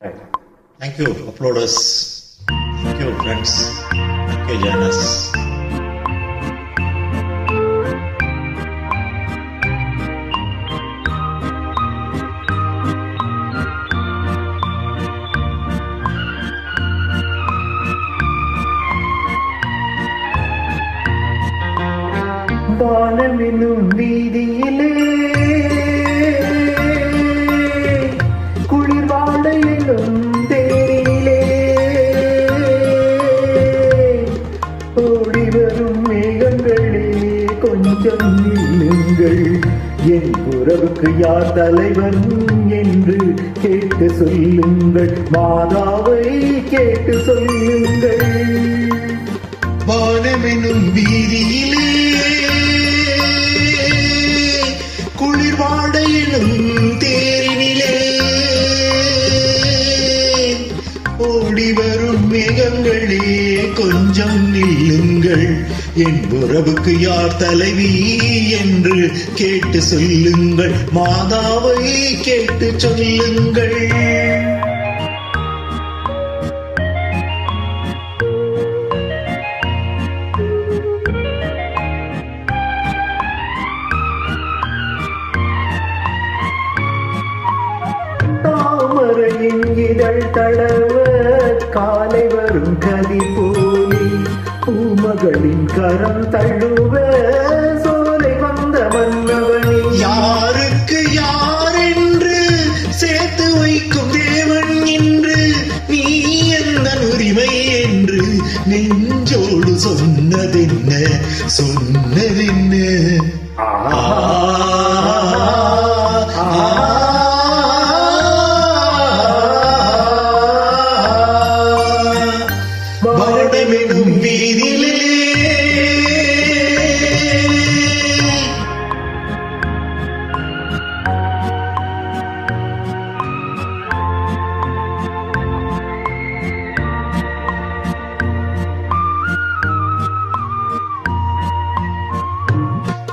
Right. Thank you, uploaders. Thank you, friends. Thank you, join us. வானமெனும் வீதியிலே குளிர் வாழை எனும் தேரிலே ஓடி வரும் மேகங்களே கொஞ்சம் நில்லுங்கள், என் உறவுக்கு யார் தலைவன் என்று கேட்டு சொல்லுங்கள், மாதாவை கேட்டு சொல்லுங்கள். வானமெனும் வீதியிலே குளிர் வாடையினும் தேரினிலே ஓடி வரும் மேகங்களே கொஞ்சம் நில்லுங்கள், என் உறவுக்கு யார் தலைவி என்று கேட்டு சொல்லுங்கள், மாதாவை கேட்டு சொல்லுங்கள். தாமரையின் இதழ் தளவ காலை வரும் கதி போலி, பூமகளின் கரம் தழுவ சோலை வந்த மன்னவனி, யாருக்கு யார் என்று சேர்த்து வைக்கும் தேவன் என்று நீ எந்த உரிமை என்று நெஞ்சோடு சொன்னதென்ன சொன்னதென்ன. வானமெனும் வீதியிலே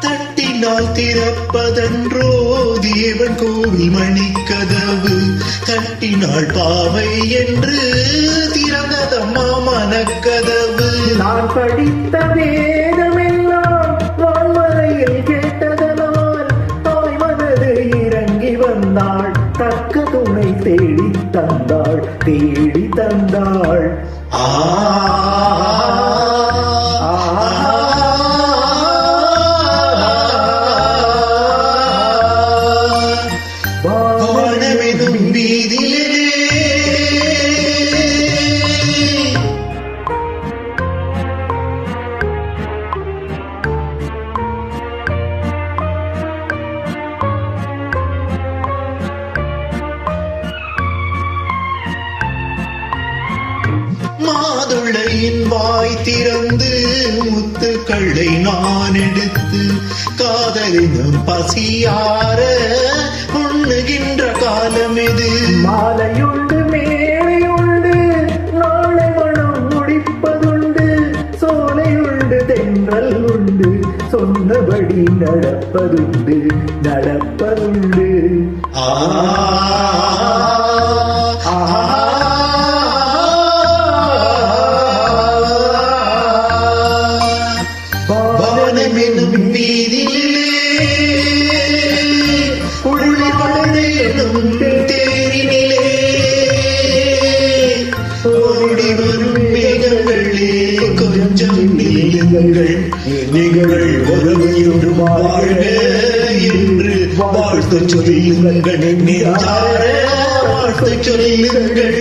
தட்டினால் திறப்பதன்றோ தேவன் கோவில் மணிக்கதவு, தட்டினால் பாவை என்று திறந்ததம்மா மனக்கதவு. நான் படித்த வேதமெல்லாம் வான்மலையில் கேட்டதனால் தாய் மனது இறங்கி வந்தாள், தக்க துணை தேடி தந்தாள், தேடி தந்தாள். வானமெனும் வீதியிலே மாதுளையின் வாய் திறந்து முத்துக்களை நான் எடுத்து காதலினும் பசியார உண்ணுகின்ற காலம் இது. மாலையுண்டு மேலையுண்டு நாளை மனம் முடிப்பதுண்டு, சோலையுண்டு தென்றல் உண்டு, சொன்னபடி நடப்பதுண்டு நடப்பதுண்டு. வானமெனும் வீதியிலே குளிர் வாடையினும் தேரினிலே ஓடி வரும் மேகங்களே கொஞ்சம் நில்லுங்கள், நீங்கள் ஒருமையோடு வாழ்க என்று வாழ்த்து சொல்லுங்கள், நெஞ்சார வாழ்த்து சொல்லுங்கள்.